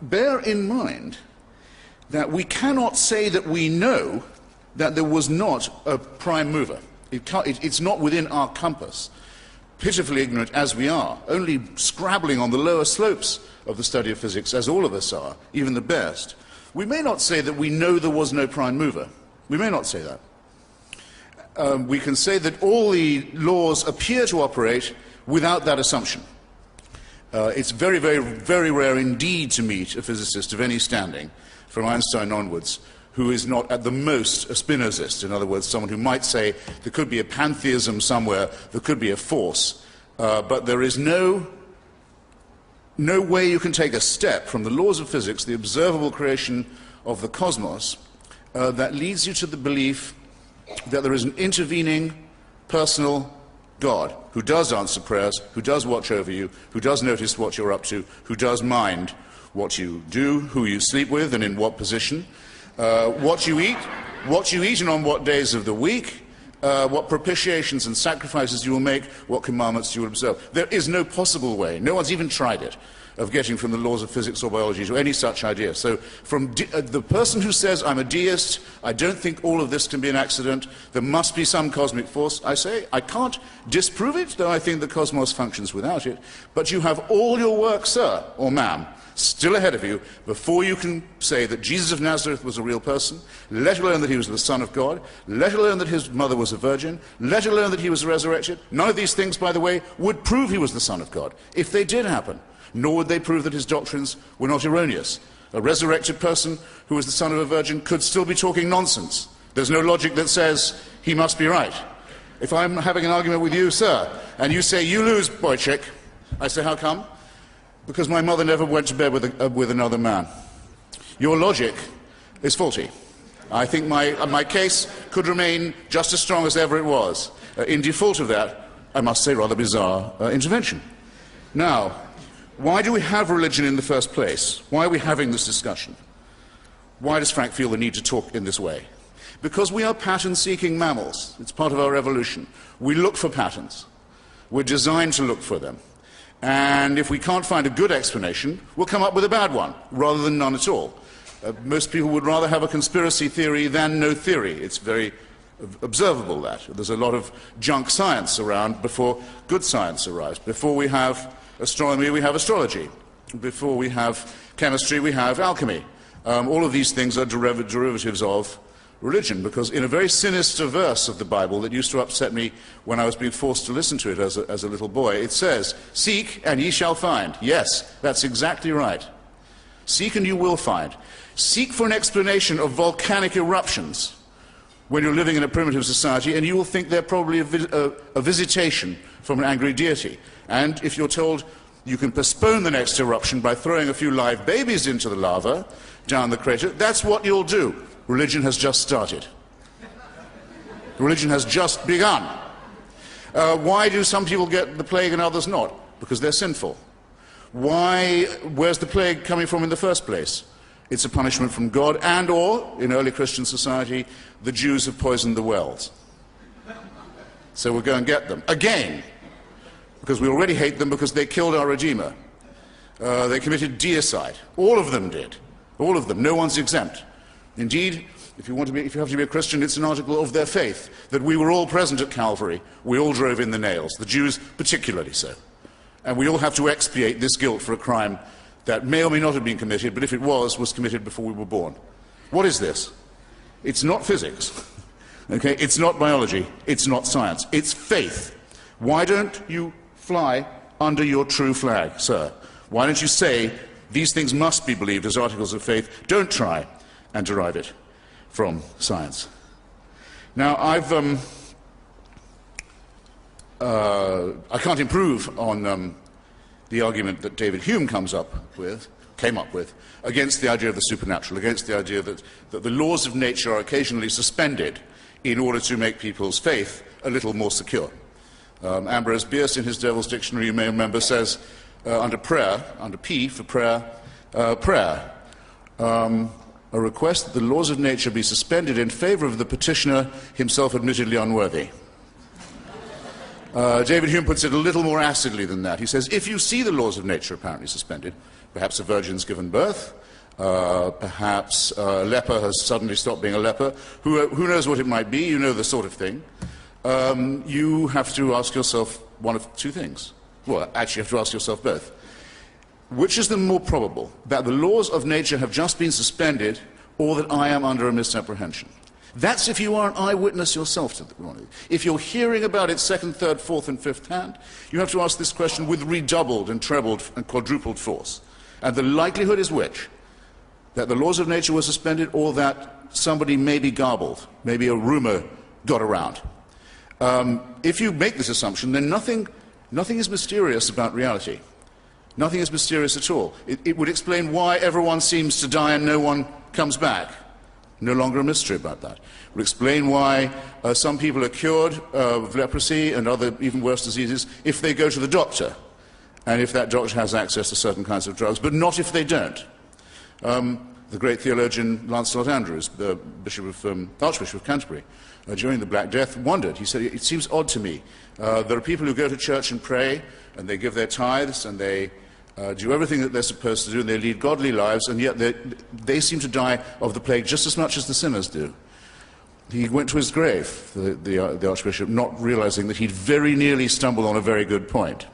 bear in mind that we cannot say that we know that there was not a prime mover. It's not within our compass. Pitifully ignorant as we are, only scrabbling on the lower slopes of the study of physics, as all of us are, even the best, we may not say that we know there was no prime mover. We may not say that. We can say that all the laws appear to operate without that assumption. It's very, very, very rare indeed to meet a physicist of any standing, from Einstein onwards, who is not at the most a Spinozist. In other words, someone who might say there could be a pantheism somewhere, there could be a force, but there is no way you can take a step from the laws of physics, the observable creation of the cosmos, that leads you to the belief that there is an intervening personal God who does answer prayers, who does watch over you, who does notice what you're up to, who does mind what you do, who you sleep with and in what position, what you eat and on what days of the week, what propitiations and sacrifices you will make, what commandments you will observe. There is no possible way, no one's even tried it, of getting from the laws of physics or biology to any such idea. So from the person who says, I'm a deist, I don't think all of this can be an accident, there must be some cosmic force, I say, I can't disprove it, though I think the cosmos functions without it, but you have all your work, sir, or ma'am, still ahead of you, before you can say that Jesus of Nazareth was a real person, let alone that he was the Son of God, let alone that his mother was a virgin, let alone that he was resurrected. None of these things, by the way, would prove he was the Son of God, if they did happen. Nor would they prove that his doctrines were not erroneous. A resurrected person who was the son of a virgin could still be talking nonsense. There's no logic that says he must be right. If I'm having an argument with you, sir, and you say, you lose, boy chick, I say, how come? Because my mother never went to bed with another man. Your logic is faulty. I think my case could remain just as strong as ever it was. In default of that, I must say, rather bizarre intervention. Now, why do we have religion in the first place? Why are we having this discussion? Why does Frank feel the need to talk in this way? Because we are pattern-seeking mammals. It's part of our evolution. We look for patterns. We're designed to look for them. And if we can't find a good explanation, we'll come up with a bad one, rather than none at all. Most people would rather have a conspiracy theory than no theory. It's very observable that. There's a lot of junk science around before good science arrives. Before we have astronomy, we have astrology. Before we have chemistry, we have alchemy. All of these things are derivatives of religion, because in a very sinister verse of the Bible that used to upset me when I was being forced to listen to it as a little boy, it says, seek and ye shall find. Yes, that's exactly right. Seek and you will find. Seek for an explanation of volcanic eruptions when you're living in a primitive society, and you will think they're probably a visitation from an angry deity. And if you're told you can postpone the next eruption by throwing a few live babies into the lava down the crater, that's what you'll do. Religion has just started. Religion has just begun. Why do some people get the plague and others not? Because they're sinful. Where's the plague coming from in the first place? It's a punishment from God, and or, in early Christian society, the Jews have poisoned the wells. So we'll go and get them. Again! Because we already hate them because they killed our Redeemer. They committed deicide. All of them did. All of them. No one's exempt. Indeed, if you have to be a Christian, it's an article of their faith that we were all present at Calvary. We all drove in the nails. The Jews particularly so. And we all have to expiate this guilt for a crime that may or may not have been committed, but if it was committed before we were born. What is this? It's not physics. Okay? It's not biology. It's not science. It's faith. Why don't you fly under your true flag, sir? Why don't you say these things must be believed as articles of faith? Don't try and derive it from science. Now, I can't improve on the argument that David Hume came up with, against the idea of the supernatural, against the idea that the laws of nature are occasionally suspended in order to make people's faith a little more secure. Ambrose Bierce, in his Devil's Dictionary, you may remember, says, under prayer, under P for prayer, a request that the laws of nature be suspended in favor of the petitioner, himself admittedly unworthy. David Hume puts it a little more acidly than that. He says, if you see the laws of nature apparently suspended, Perhaps a virgin's given birth. Perhaps a leper has suddenly stopped being a leper. Who knows what it might be? You know the sort of thing. You have to ask yourself one of two things. Well, actually, you have to ask yourself both. Which is the more probable, that the laws of nature have just been suspended, or that I am under a misapprehension? That's if you are an eyewitness yourself to the one. If you're hearing about it second, third, fourth, and fifth hand, you have to ask this question with redoubled and trebled and quadrupled force. And the likelihood is which? That the laws of nature were suspended, or that somebody may be garbled, maybe a rumor got around. If you make this assumption, then nothing is mysterious about reality. Nothing is mysterious at all. It would explain why everyone seems to die and no one comes back. No longer a mystery about that. It would explain why some people are cured of leprosy and other even worse diseases if they go to the doctor, and if that doctor has access to certain kinds of drugs, but not if they don't. The great theologian Lancelot Andrewes, the Archbishop of Canterbury, during the Black Death, wondered. He said, it seems odd to me. There are people who go to church and pray, and they give their tithes, and they do everything that they're supposed to do, and they lead godly lives, and yet they seem to die of the plague just as much as the sinners do. He went to his grave, the Archbishop, not realizing that he'd very nearly stumbled on a very good point.